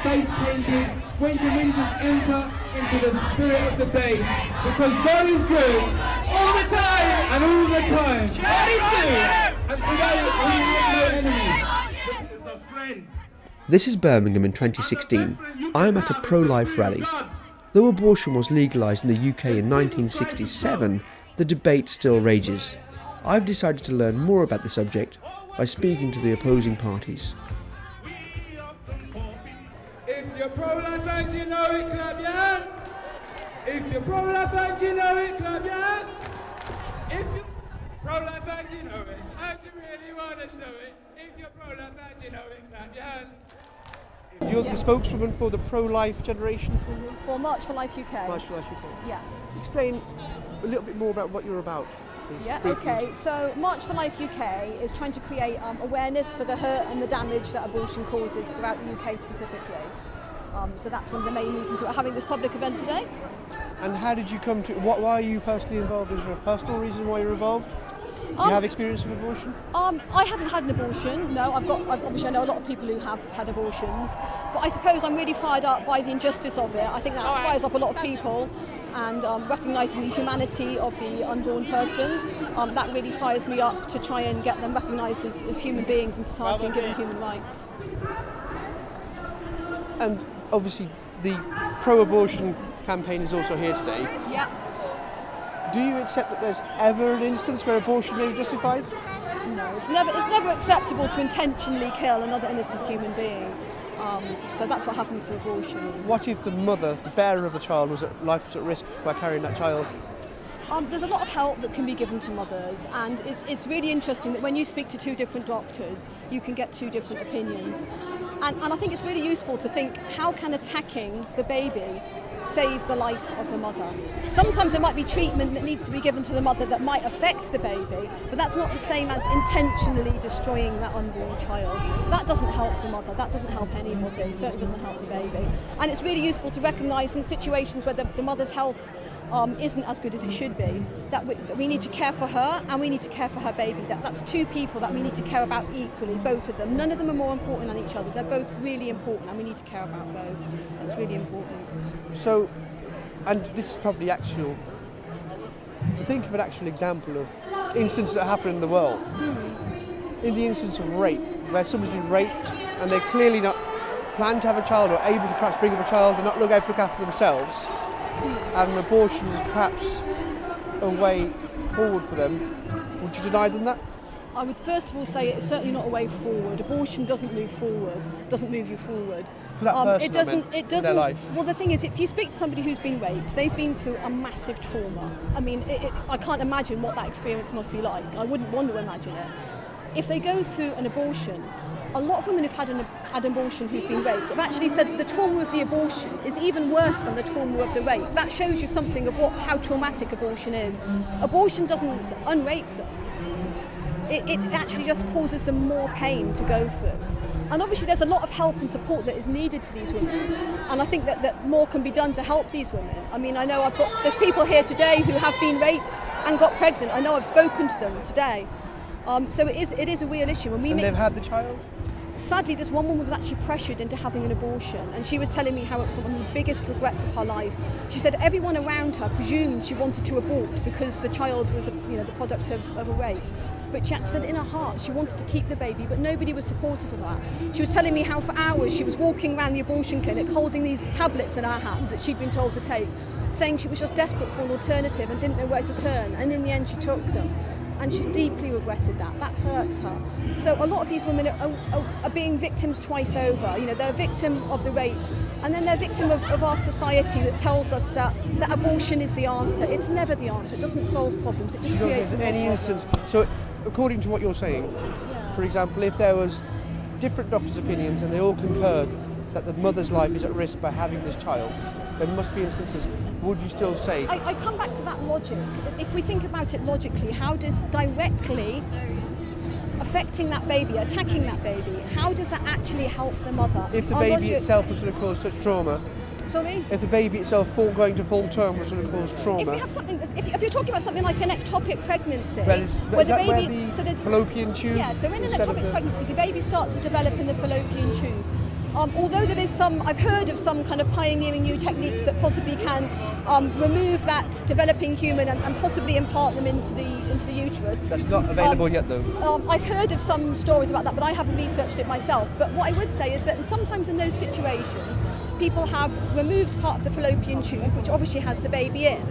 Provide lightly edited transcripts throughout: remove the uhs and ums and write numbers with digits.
face painted, when can we just enter into the spirit of the day? Because God is good all the time and all the time. God is good. And today we have no enemies. Is a friend. This is Birmingham in 2016. I am at a pro-life rally. Though abortion was legalised in the UK in 1967, the debate still rages. I've decided to learn more about the subject by speaking to the opposing parties. If you're pro-life and you know it, clap your hands. If you're pro-life and you know it, clap your hands. If you're pro-life and you know it, and you really want to show it. If you're pro-life and you know it, clap your hands. You're the spokeswoman for the pro-life generation? For March for Life UK. March for Life UK. Yeah. Explain a little bit more about what you're about. Please. Yeah, okay. So March for Life UK is trying to create awareness for the hurt and the damage that abortion causes throughout the UK specifically. So that's one of the main reasons we're having this public event today. And how did you come to, why are you personally involved? Is there a personal reason why you're involved? Do you have experience of abortion? I haven't had an abortion, no. Obviously I know a lot of people who have had abortions, but I suppose I'm really fired up by the injustice of it. I think that fires up a lot of people, and recognising the humanity of the unborn person, that really fires me up to try and get them recognised as human beings in society and given human rights. And obviously the pro-abortion campaign is also here today. Yeah. Do you accept that there's ever an instance where abortion may be justified? No, it's never acceptable to intentionally kill another innocent human being. So that's what happens to abortion. What if the mother, the bearer of the child, life was at risk by carrying that child? There's a lot of help that can be given to mothers, and it's really interesting that when you speak to two different doctors, you can get two different opinions. And I think it's really useful to think, how can attacking the baby save the life of the mother? Sometimes there might be treatment that needs to be given to the mother that might affect the baby, but that's not the same as intentionally destroying that unborn child. That doesn't help the mother, that doesn't help anybody, it certainly doesn't help the baby. And it's really useful to recognise in situations where the mother's health isn't as good as it should be, that we need to care for her and we need to care for her baby. That's two people that we need to care about equally, both of them. None of them are more important than each other. They're both really important and we need to care about both. That's really important. So, and this is probably actual, to think of an actual example of instances that happen in the world. In the instance of rape, where somebody's been raped and they're clearly not plan to have a child or able to perhaps bring up a child, they're not able to look after themselves, and abortion is perhaps a way forward for them, would you deny them that? I would first of all say it's certainly not a way forward. Abortion doesn't move forward, doesn't move you forward. For that person, it doesn't. Their life. Well, the thing is, if you speak to somebody who's been raped, they've been through a massive trauma. I mean, I can't imagine what that experience must be like. I wouldn't want to imagine it. If they go through an abortion, a lot of women who've had an abortion who've been raped have actually said that the trauma of the abortion is even worse than the trauma of the rape. That shows you something of how traumatic abortion is. Abortion doesn't unrape them. It actually just causes them more pain to go through. And obviously there's a lot of help and support that is needed to these women. And I think that more can be done to help these women. I mean, I know there's people here today who have been raped and got pregnant. I know I've spoken to them today. So it is a real issue. And they've had the child? Sadly, this one woman was actually pressured into having an abortion, and she was telling me how it was one of the biggest regrets of her life. She said everyone around her presumed she wanted to abort because the child was the product of a rape. But she actually said in her heart she wanted to keep the baby, but nobody was supportive of that. She was telling me how for hours she was walking around the abortion clinic holding these tablets in her hand that she'd been told to take, saying she was just desperate for an alternative and didn't know where to turn, and in the end she took them. And she's deeply regretted that. That hurts her. So a lot of these women are being victims twice over. They're a victim of the rape, and then they're a victim of our society that tells us that abortion is the answer. It's never the answer. It doesn't solve problems. It just creates more problems. So, according to what you're saying, for example, if there was different doctors' opinions and they all concurred that the mother's life is at risk by having this child, there must be instances, would you still say? I come back to that logic. If we think about it logically, how does directly affecting that baby, attacking that baby, how does that actually help the mother? If the baby itself was going to cause such trauma, Sorry? If the baby itself going to full term was going to cause trauma. If you have something, if you're talking about something like an ectopic pregnancy, where the baby, fallopian tube. Yeah, so in an ectopic pregnancy, the baby starts to develop in the fallopian tube. although there is some, I've heard of some kind of pioneering new techniques that possibly can remove that developing human and possibly impart them into the uterus. That's not available yet, though. I've heard of some stories about that, but I haven't researched it myself. But what I would say is that sometimes in those situations, people have removed part of the fallopian tube, which obviously has the baby in.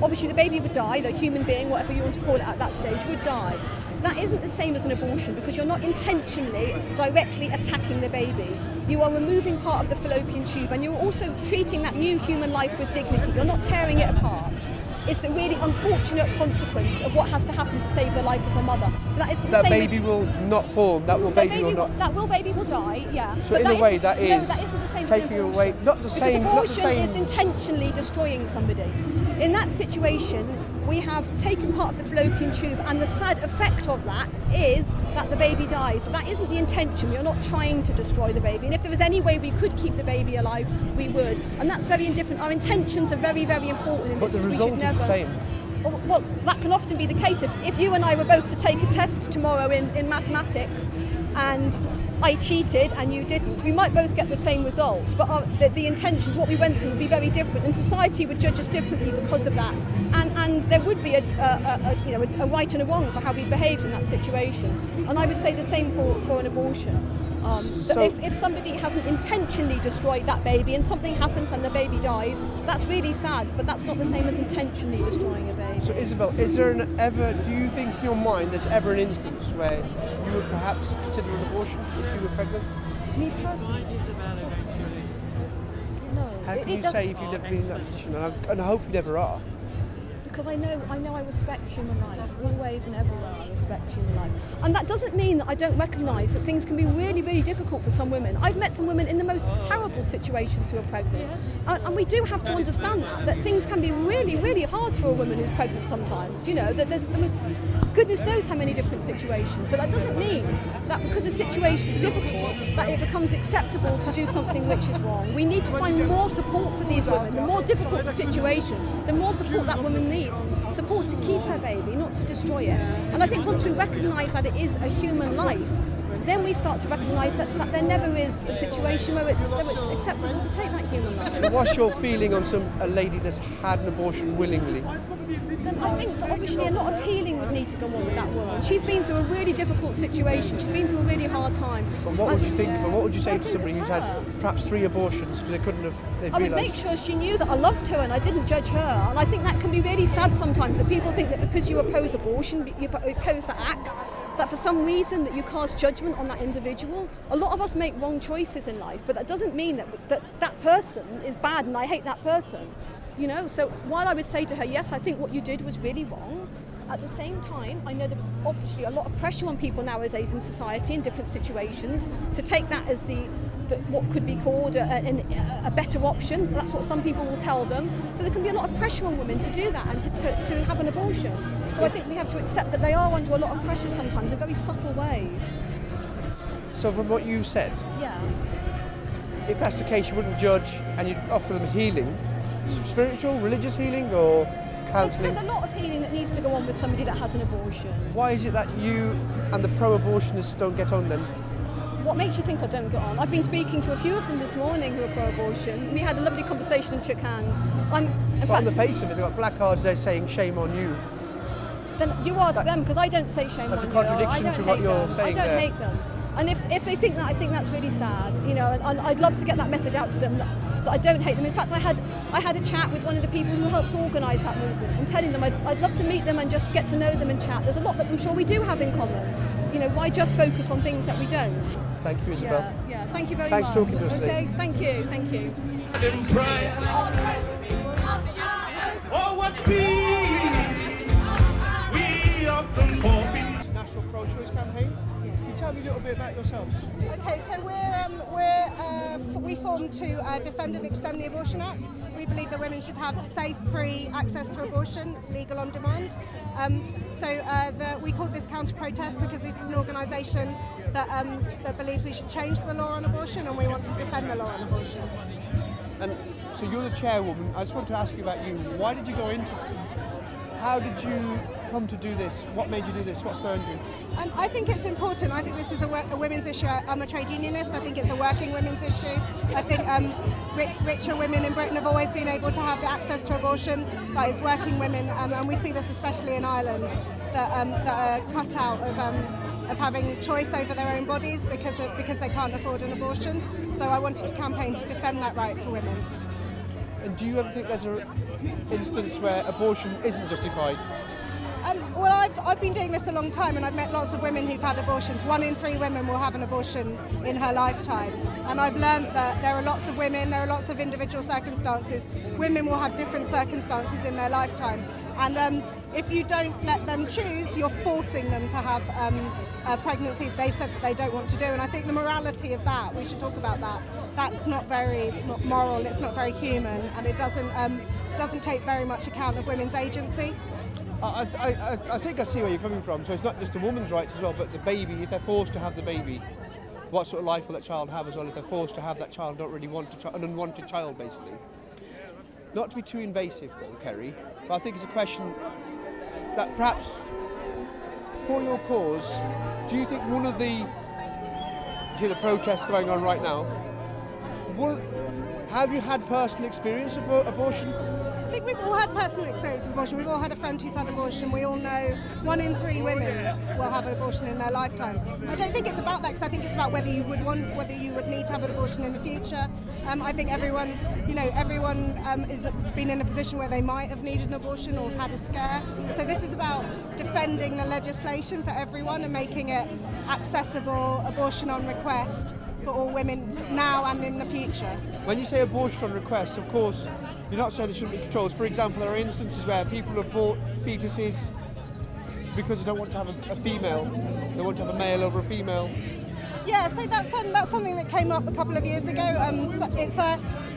Obviously the baby would die, the human being, whatever you want to call it at that stage, would die. That isn't the same as an abortion because you're not intentionally directly attacking the baby. You are removing part of the fallopian tube and you're also treating that new human life with dignity. You're not tearing it apart. It's a really unfortunate consequence of what has to happen to save the life of a mother. But that isn't the that same baby will not form. That baby will die. Yeah. So but in a way, that is that isn't the same taking as away. Not the because same. Abortion Not the same. is intentionally destroying somebody. In that situation, we have taken part of the fallopian tube, and the sad effect of that is that the baby died. But that isn't the intention. We are not trying to destroy the baby. And if there was any way we could keep the baby alive, we would. And that's very indifferent. Our intentions are very, very important in But this. the result is the same. Well, that can often be the case. If you and I were both to take a test tomorrow in mathematics and I cheated and you didn't, we might both get the same result, but the intentions, what we went through would be very different, and society would judge us differently because of that. And there would be a right and a wrong for how we behaved in that situation. And I would say the same for an abortion. So if somebody hasn't intentionally destroyed that baby and something happens and the baby dies, that's really sad, but that's not the same as intentionally destroying a baby. So Isabel, is there do you think in your mind there's ever an instance where you would perhaps consider an abortion if you were pregnant? Me personally? No. How can you say if you've never been in that position? And I hope you never are. Because I know I respect human life, always and everywhere I respect human life. And that doesn't mean that I don't recognise that things can be really, really difficult for some women. I've met some women in the most terrible situations who are pregnant. And we do have to understand that things can be really, really hard for a woman who's pregnant sometimes. You know, that there's the most, goodness knows how many different situations. But that doesn't mean that because a situation is difficult, that it becomes acceptable to do something which is wrong. We need to find more support for these women. The more difficult the situation, the more support that woman needs. Support to keep her baby, not to destroy it. And I think once we recognise that it is a human life, then we start to recognise that there never is a situation where it's acceptable to take that human life. What's your feeling on a lady that's had an abortion willingly? Then I think that obviously a lot of healing would need to go on with that woman. She's been through a really difficult situation. She's been through a really hard time. But what would you think? And what would you say to somebody who's had perhaps 3 abortions because they couldn't have? I would make sure she knew that I loved her and I didn't judge her. And I think that can be really sad sometimes, that people think that because you oppose abortion, you oppose that act, that for some reason that you cast judgment on that individual. A lot of us make wrong choices in life, but that doesn't mean that person is bad and I hate that person. You know, so while I would say to her, yes, I think what you did was really wrong, at the same time, I know there was obviously a lot of pressure on people nowadays in society in different situations to take that as what could be called a better option. That's what some people will tell them. So there can be a lot of pressure on women to do that and to have an abortion. So I think we have to accept that they are under a lot of pressure sometimes in very subtle ways. So from what you said, yeah, if that's the case, you wouldn't judge and you'd offer them healing, spiritual, religious healing, or counselling? There's a lot of healing that needs to go on with somebody that has an abortion. Why is it that you and the pro-abortionists don't get on then? What makes you think I don't get on? I've been speaking to a few of them this morning who are pro-abortion. We had a lovely conversation and shook hands. On the face of it, they've got placards there saying "shame on you." Then you ask them, because I don't say shame on you. That's a contradiction to what you're saying. I don't hate them. And if they think that, I think that's really sad. You know, and I'd love to get that message out to them that I don't hate them. In fact, I had a chat with one of the people who helps organise that movement and telling them I'd love to meet them and just get to know them and chat. There's a lot that I'm sure we do have in common. You know, why just focus on things that we don't? Thank you, Isabel. Yeah, thank you very Thanks much. Thanks talking to us today. Okay, thank you. Oh, what peace we often forfeit. National Pro-Choice Campaign. Can you tell me a little bit about yourselves? Okay, so we formed to defend and extend the Abortion Act. We believe that women should have safe, free access to abortion, legal on demand. We called this counter-protest because this is an organisation that believes we should change the law on abortion, and we want to defend the law on abortion. And so you're the chairwoman. I just want to ask you about you. Why did you go into? How did you come to do this? What made you do this? What spurred you? I think it's important. I think this is a women's issue. I'm a trade unionist. I think it's a working women's issue. I think richer women in Britain have always been able to have the access to abortion, but it's working women, and we see this especially in Ireland, that are cut out of having choice over their own bodies because they can't afford an abortion. So I wanted to campaign to defend that right for women. And do you ever think there's an instance where abortion isn't justified? Well, I've been doing this a long time, and I've met lots of women who've had abortions. 1 in 3 women will have an abortion in her lifetime. And I've learned that there are lots of women, there are lots of individual circumstances. Women will have different circumstances in their lifetime. And if you don't let them choose, you're forcing them to have a pregnancy they said that they don't want to do. And I think the morality of that, we should talk about that. That's not very moral, it's not very human, and it doesn't take very much account of women's agency. I think I see where you're coming from. So it's not just a woman's rights as well, but the baby, if they're forced to have the baby, what sort of life will that child have as well if they're forced to have that child, don't really want an unwanted child, basically. Not to be too invasive though, Kerry, but I think it's a question that perhaps for your cause, do you think one of the protests going on right now, have you had personal experience of abortion? I think we've all had personal experience of abortion. We've all had a friend who's had abortion. We all know 1 in 3 women will have an abortion in their lifetime. I don't think it's about that, because I think it's about whether you would need to have an abortion in the future. I think everyone is been in a position where they might have needed an abortion or have had a scare. So this is about defending the legislation for everyone and making it accessible, abortion on request for all women now and in the future. When you say abortion on request, of course, you're not saying there shouldn't be controls. For example, there are instances where people have bought fetuses because they don't want to have a female. They want to have a male over a female. Yeah, so that's something that came up a couple of years ago.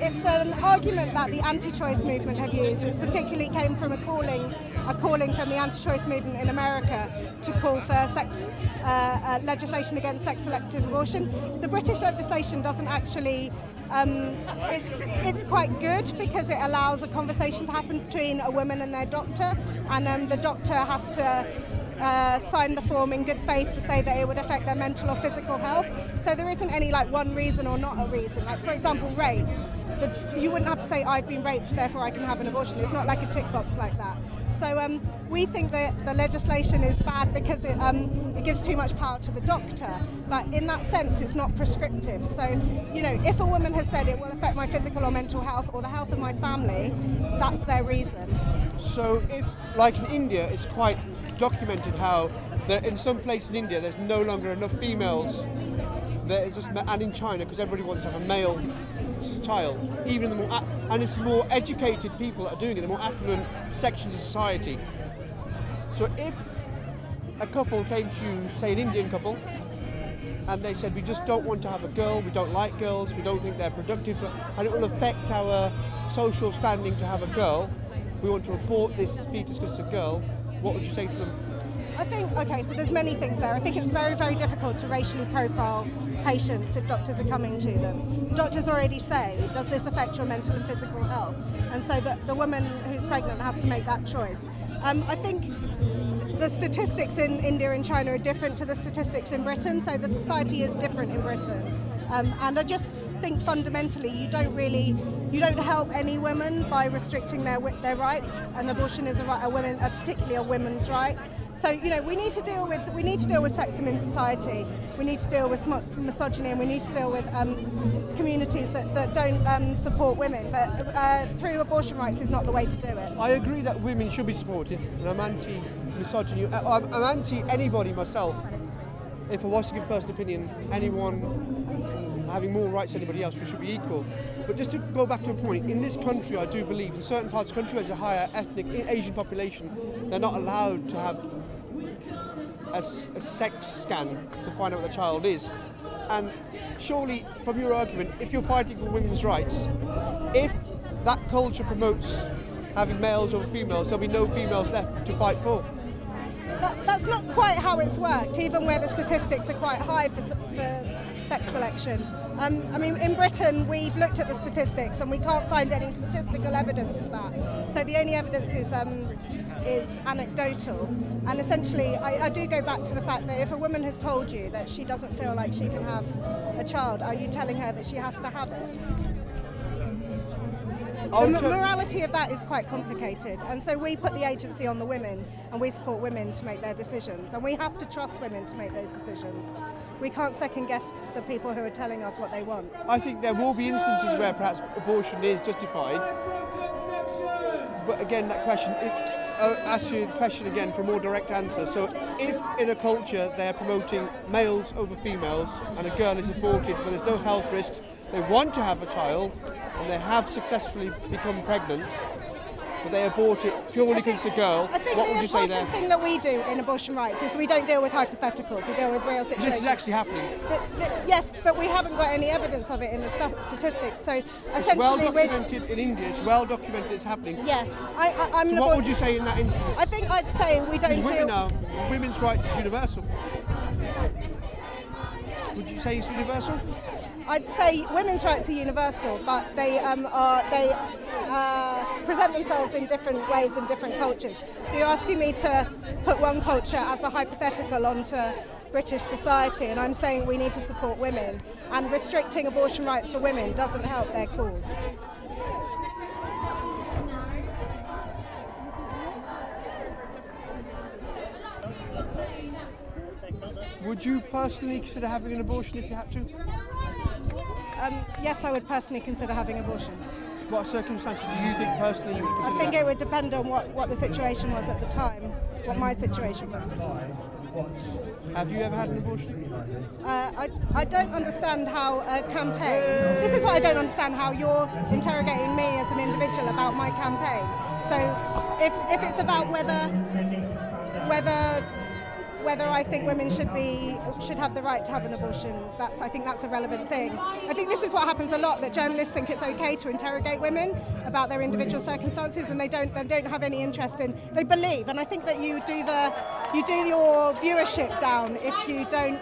It's an argument that the anti-choice movement have used. It particularly came from a calling from the anti-choice movement in America to call for legislation against sex-selective abortion. The British legislation doesn't actually. It's quite good because it allows a conversation to happen between a woman and their doctor, and the doctor has to sign the form in good faith to say that it would affect their mental or physical health. So there isn't any one reason or not a reason. Like, for example, rape. You wouldn't have to say I've been raped, therefore I can have an abortion. It's not like a tick box like that. So we think that the legislation is bad because it gives too much power to the doctor. But in that sense, it's not prescriptive. So, if a woman has said it will affect my physical or mental health or the health of my family, that's their reason. So if, like in India, it's quite documented how in some places in India there's no longer enough females. And in China, because everybody wants to have a male child, even and it's more educated people that are doing it, the more affluent sections of society. So if a couple came to you, say an Indian couple, and they said, we just don't want to have a girl, we don't like girls, we don't think they're productive, and it will affect our social standing to have a girl, we want to abort this fetus because it's a girl, what would you say to them? I think, so there's many things there. I think it's very, very difficult to racially profile patients if doctors are coming to them. Doctors already say, does this affect your mental and physical health? And so the woman who's pregnant has to make that choice. I think the statistics in India and China are different to the statistics in Britain, so the society is different in Britain. And I just think fundamentally you don't help any women by restricting their rights, and abortion is particularly a women's right. So we need to deal with sexism in society. We need to deal with misogyny, and we need to deal with communities that don't support women. But through abortion rights is not the way to do it. I agree that women should be supported, and I'm anti-misogyny. I'm anti anybody myself. If I was to give a personal opinion, anyone having more rights than anybody else, we should be equal. But just to go back to a point, in this country I do believe in certain parts of the country where there's a higher ethnic Asian population, they're not allowed to have a sex scan to find out what the child is. And surely, from your argument, if you're fighting for women's rights, if that culture promotes having males over females, there'll be no females left to fight for. That's not quite how it's worked, even where the statistics are quite high for sex selection. In Britain, we've looked at the statistics and we can't find any statistical evidence of that. So the only evidence is is anecdotal. And essentially, I do go back to the fact that if a woman has told you that she doesn't feel like she can have a child, are you telling her that she has to have it? The morality of that is quite complicated, and so we put the agency on the women, and we support women to make their decisions, and we have to trust women to make those decisions. We can't second guess the people who are telling us what they want. I think there will be instances where perhaps abortion is justified, but again, that question, ask you the question again for a more direct answer. So if in a culture they're promoting males over females and a girl is aborted where there's no health risks, they want to have a child and they have successfully become pregnant, but they abort it purely because it's a girl, what would you say there? The important thing that we do in abortion rights is we don't deal with hypotheticals, we deal with real situations. This is actually happening. Yes, but we haven't got any evidence of it in the statistics. So essentially, it's well documented in India. It's well documented. It's happening. Yeah, So what would you say in that instance? I think I'd say we don't deal. Women's rights is universal. Would you say it's universal? I'd say women's rights are universal, but they present themselves in different ways in different cultures. So you're asking me to put one culture as a hypothetical onto British society, and I'm saying we need to support women, and restricting abortion rights for women doesn't help their cause. Would you personally consider having an abortion if you had to? Yes, I would personally consider having abortion. What circumstances do you think personally you would consider I think that? it would depend on what the situation was at the time, what my situation was. Have you ever had an abortion? I don't understand how a campaign... This is what I don't understand, how you're interrogating me as an individual about my campaign. So if it's about whether I think women should have the right to have an abortion, I think that's a relevant thing. I think this is what happens a lot, that journalists think it's okay to interrogate women about their individual circumstances, and they don't have any interest in. They believe, and I think that you do your viewership down if you don't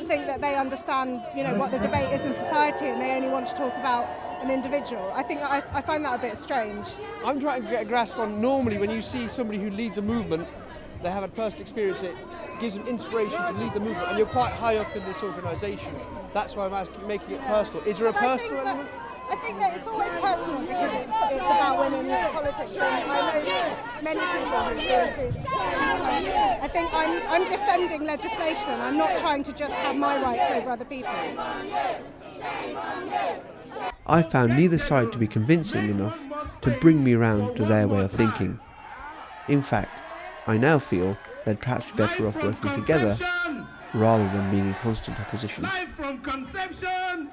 think that they understand, what the debate is in society, and they only want to talk about an individual. I think I find that a bit strange. I'm trying to get a grasp on, normally when you see somebody who leads a movement, they have a personal experience, it gives them inspiration to lead the movement, and you're quite high up in this organisation. That's why I'm making it personal. Is there a personal element? I think that it's always personal because it's about women's politics, and I know many people who go through the experience. So I think I'm defending legislation. I'm not trying to just have my rights over other people's. I found neither side to be convincing enough to bring me round to their way of thinking. In fact, I now feel they'd perhaps be better off working together rather than being in constant opposition. Live from conception